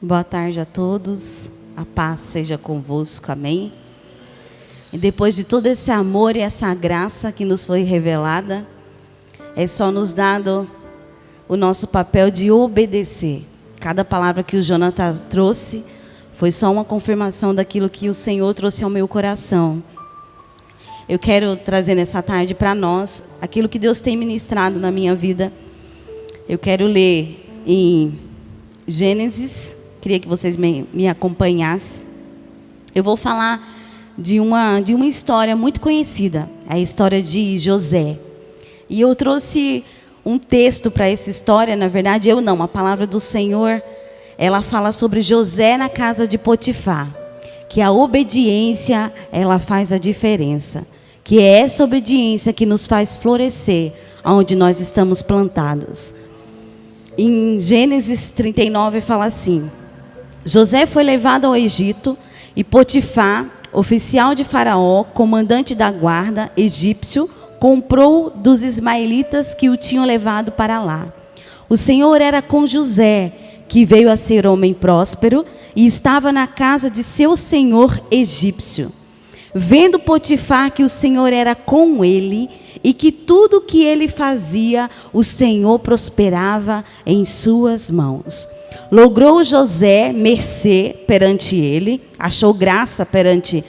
Boa tarde a todos, a paz seja convosco, amém? E depois de todo esse amor e essa graça que nos foi revelada, é só nos dado o nosso papel de obedecer. Cada palavra que o Jonathan trouxe foi só uma confirmação daquilo que o Senhor trouxe ao meu coração. Eu quero trazer nessa tarde para nós aquilo que Deus tem ministrado na minha vida. Eu quero ler em Gênesis. Queria que vocês me acompanhassem. Eu vou falar de uma história muito conhecida, a história de José. E eu trouxe um texto para essa história, na verdade eu não, a palavra do Senhor, ela fala sobre José na casa de Potifar, que a obediência, ela faz a diferença, que é essa obediência que nos faz florescer onde nós estamos plantados. Em Gênesis 39 fala assim: José foi levado ao Egito e Potifar, oficial de Faraó, comandante da guarda egípcio, comprou dos ismaelitas que o tinham levado para lá. O Senhor era com José, que veio a ser homem próspero e estava na casa de seu senhor egípcio. Vendo Potifar que o Senhor era com ele e que tudo o que ele fazia, o Senhor prosperava em suas mãos. Logrou José mercê perante ele, achou graça perante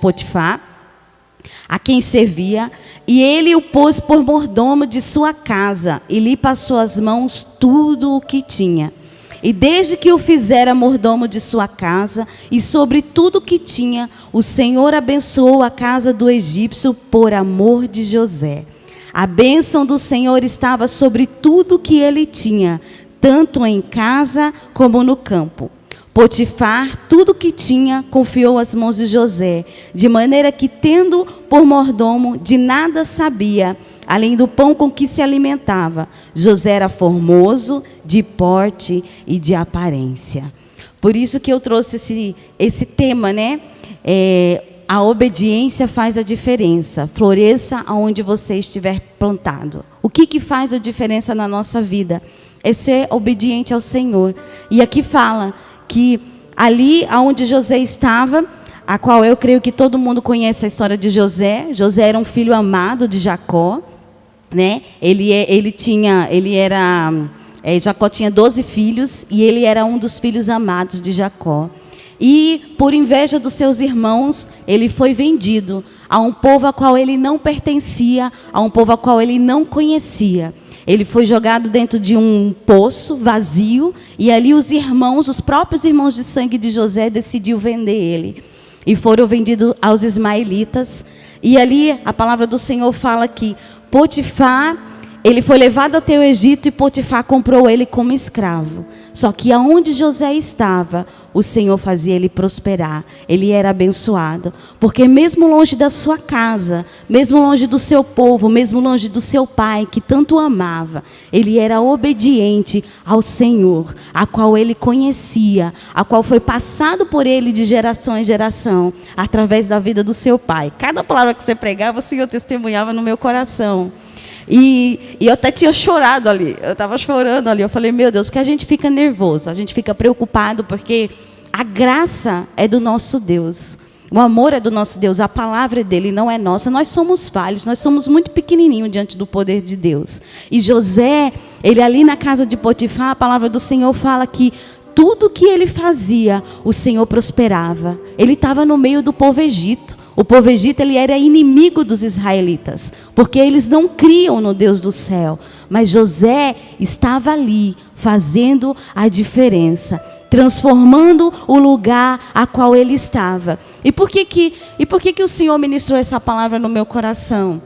Potifar, a quem servia, e ele o pôs por mordomo de sua casa, e lhe passou às mãos tudo o que tinha. E desde que o fizera mordomo de sua casa, e sobre tudo o que tinha, o Senhor abençoou a casa do egípcio por amor de José. A bênção do Senhor estava sobre tudo o que ele tinha, tanto em casa como no campo. Potifar, tudo o que tinha, confiou às mãos de José, de maneira que, tendo por mordomo, de nada sabia, além do pão com que se alimentava. José era formoso, de porte e de aparência. Por isso que eu trouxe esse tema, né? A obediência faz a diferença. Floresça aonde você estiver plantado. O que faz a diferença na nossa vida? É ser obediente ao Senhor. E aqui fala que ali onde José estava, a qual eu creio que todo mundo conhece a história de José. José era um filho amado de Jacó, né? Jacó tinha 12 filhos e ele era um dos filhos amados de Jacó. E por inveja dos seus irmãos, ele foi vendido a um povo a qual ele não pertencia, a um povo a qual ele não conhecia. Ele foi jogado dentro de um poço vazio e ali os próprios irmãos de sangue de José decidiu vender ele. E foram vendidos aos ismaelitas. E ali a palavra do Senhor fala que Potifar, ele foi levado até o Egito e Potifar comprou ele como escravo. Só que aonde José estava, o Senhor fazia ele prosperar. Ele era abençoado. Porque mesmo longe da sua casa, mesmo longe do seu povo, mesmo longe do seu pai, que tanto amava, ele era obediente ao Senhor, a qual ele conhecia, a qual foi passado por ele de geração em geração, através da vida do seu pai. Cada palavra que você pregava, o Senhor testemunhava no meu coração. E eu até tinha chorado ali, eu estava chorando ali, eu falei, meu Deus, porque a gente fica nervoso, a gente fica preocupado, porque a graça é do nosso Deus, o amor é do nosso Deus, a palavra é dele, não é nossa. Nós somos falhos, nós somos muito pequenininhos diante do poder de Deus. E José, ele ali na casa de Potifar, a palavra do Senhor fala que tudo que ele fazia, o Senhor prosperava. Ele estava no meio do povo egito. O povo egito, ele era inimigo dos israelitas, porque eles não criam no Deus do céu. Mas José estava ali, fazendo a diferença, transformando o lugar a qual ele estava. E por que o Senhor ministrou essa palavra no meu coração?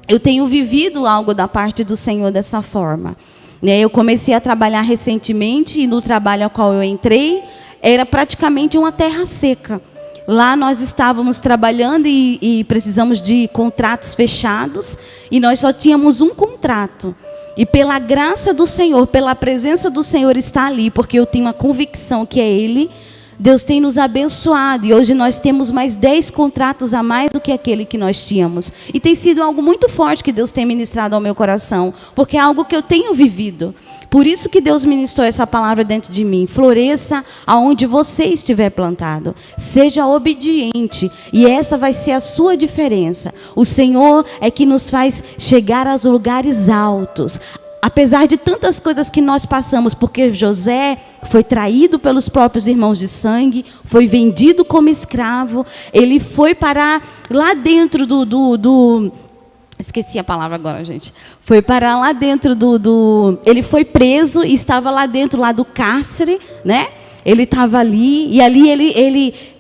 Eu tenho vivido algo da parte do Senhor dessa forma. Eu comecei a trabalhar recentemente, e no trabalho ao qual eu entrei, era praticamente uma terra seca. Lá nós estávamos trabalhando e precisamos de contratos fechados, e nós só tínhamos um contrato. E pela graça do Senhor, pela presença do Senhor está ali, porque eu tenho a convicção que é Ele, Deus tem nos abençoado e hoje nós temos mais 10 contratos a mais do que aquele que nós tínhamos. E tem sido algo muito forte que Deus tem ministrado ao meu coração, porque é algo que eu tenho vivido. Por isso que Deus ministrou essa palavra dentro de mim. Floresça aonde você estiver plantado. Seja obediente. E essa vai ser a sua diferença. O Senhor é que nos faz chegar aos lugares altos. Apesar de tantas coisas que nós passamos, porque José foi traído pelos próprios irmãos de sangue, foi vendido como escravo, ele foi parar lá dentro esqueci a palavra agora, gente. Foi parar lá dentro ele foi preso e estava lá dentro lá do cárcere, né? Ele estava ali, e ali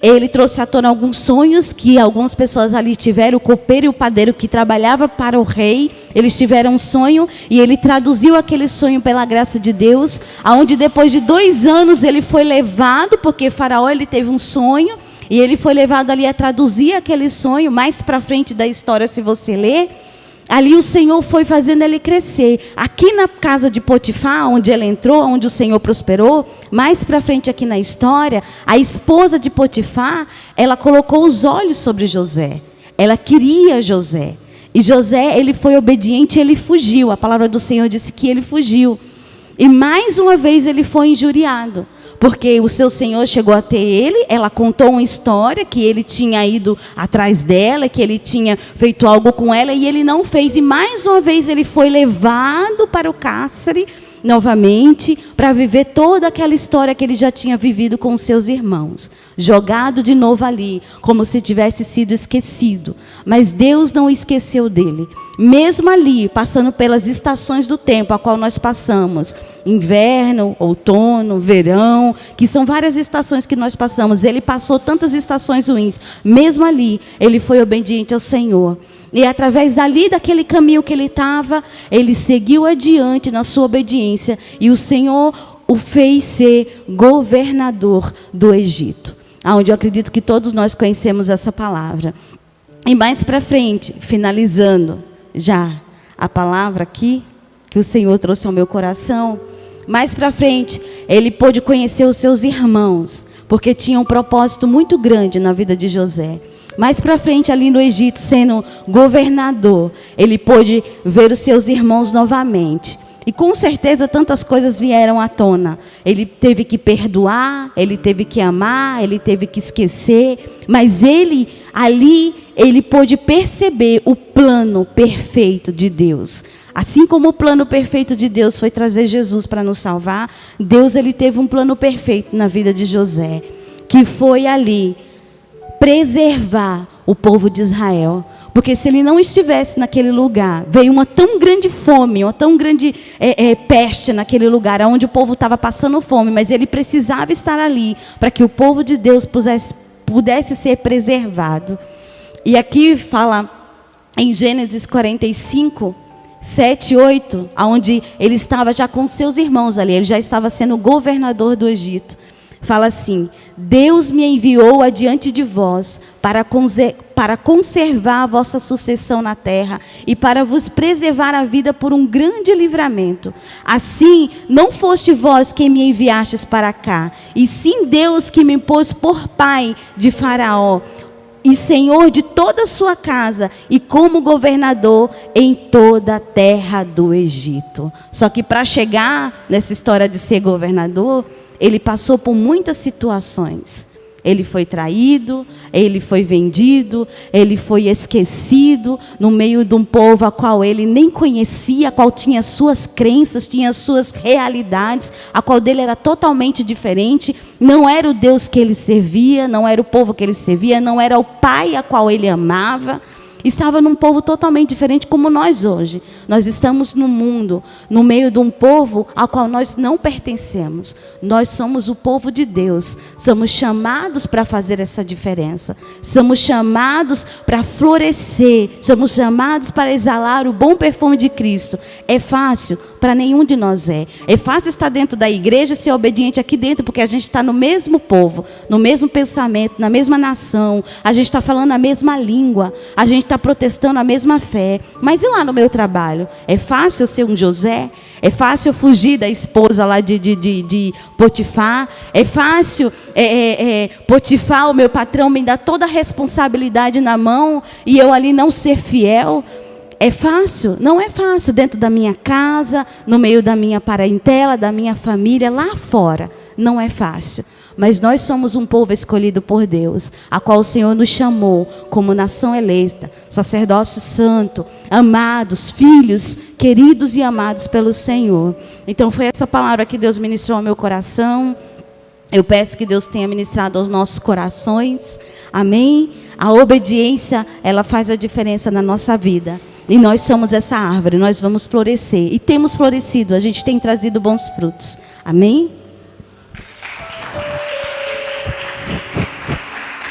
ele trouxe à tona alguns sonhos que algumas pessoas ali tiveram, o copeiro e o padeiro que trabalhava para o rei, eles tiveram um sonho, e ele traduziu aquele sonho pela graça de Deus, aonde depois de 2 anos ele foi levado, porque Faraó ele teve um sonho, e ele foi levado ali a traduzir aquele sonho, mais para frente da história, se você ler. Ali o Senhor foi fazendo ele crescer. Aqui na casa de Potifar, onde ele entrou, onde o Senhor prosperou, mais para frente aqui na história, a esposa de Potifar, ela colocou os olhos sobre José. Ela queria José. E José, ele foi obediente, ele fugiu. A palavra do Senhor disse que ele fugiu. E mais uma vez ele foi injuriado, porque o seu senhor chegou até ele, ela contou uma história que ele tinha ido atrás dela, que ele tinha feito algo com ela e ele não fez. E mais uma vez ele foi levado para o cárcere novamente para viver toda aquela história que ele já tinha vivido com os seus irmãos. Jogado de novo ali, como se tivesse sido esquecido. Mas Deus não esqueceu dele. Mesmo ali, passando pelas estações do tempo a qual nós passamos, inverno, outono, verão, que são várias estações que nós passamos. Ele passou tantas estações ruins. Mesmo ali, ele foi obediente ao Senhor. E através dali, daquele caminho que ele estava, ele seguiu adiante na sua obediência. E o Senhor o fez ser governador do Egito. Onde eu acredito que todos nós conhecemos essa palavra. E mais para frente, finalizando já a palavra aqui, que o Senhor trouxe ao meu coração. Mais para frente, ele pôde conhecer os seus irmãos, porque tinha um propósito muito grande na vida de José. Mais para frente, ali no Egito, sendo governador, ele pôde ver os seus irmãos novamente. E com certeza tantas coisas vieram à tona. Ele teve que perdoar, ele teve que amar, ele teve que esquecer. Mas ele pôde perceber o plano perfeito de Deus. Assim como o plano perfeito de Deus foi trazer Jesus para nos salvar, Deus ele teve um plano perfeito na vida de José, que foi ali preservar o povo de Israel. Porque se ele não estivesse naquele lugar, veio uma tão grande fome, uma tão grande peste naquele lugar, onde o povo estava passando fome, mas ele precisava estar ali, para que o povo de Deus pudesse ser preservado. E aqui fala em Gênesis 45, 7, 8, onde ele estava já com seus irmãos ali, ele já estava sendo governador do Egito. Fala assim: Deus me enviou adiante de vós para conservar a vossa sucessão na terra e para vos preservar a vida por um grande livramento. Assim, não foste vós quem me enviastes para cá, e sim Deus que me pôs por pai de Faraó e senhor de toda a sua casa, e como governador em toda a terra do Egito. Só que para chegar nessa história de ser governador, ele passou por muitas situações. Ele foi traído, ele foi vendido, ele foi esquecido no meio de um povo a qual ele nem conhecia, a qual tinha suas crenças, tinha suas realidades, a qual dele era totalmente diferente. Não era o Deus que ele servia, não era o povo que ele servia, não era o pai a qual ele amava. Estava num povo totalmente diferente como nós hoje. Nós estamos no mundo, no meio de um povo ao qual nós não pertencemos. Nós somos o povo de Deus. Somos chamados para fazer essa diferença. Somos chamados para florescer. Somos chamados para exalar o bom perfume de Cristo. É fácil? para nenhum de nós é. É fácil estar dentro da igreja e ser obediente aqui dentro, porque a gente está no mesmo povo, no mesmo pensamento, na mesma nação, a gente está falando a mesma língua, a gente está protestando a mesma fé. Mas e lá no meu trabalho? É fácil eu ser um José? É fácil eu fugir da esposa lá de Potifar? É fácil Potifar, o meu patrão, me dar toda a responsabilidade na mão e eu ali não ser fiel? É fácil? Não é fácil dentro da minha casa, no meio da minha parentela, da minha família, lá fora. Não é fácil. Mas nós somos um povo escolhido por Deus, a qual o Senhor nos chamou como nação eleita, sacerdócio santo, amados, filhos, queridos e amados pelo Senhor. Então foi essa palavra que Deus ministrou ao meu coração. Eu peço que Deus tenha ministrado aos nossos corações. Amém? A obediência, ela faz a diferença na nossa vida. E nós somos essa árvore, nós vamos florescer. E temos florescido, a gente tem trazido bons frutos. Amém?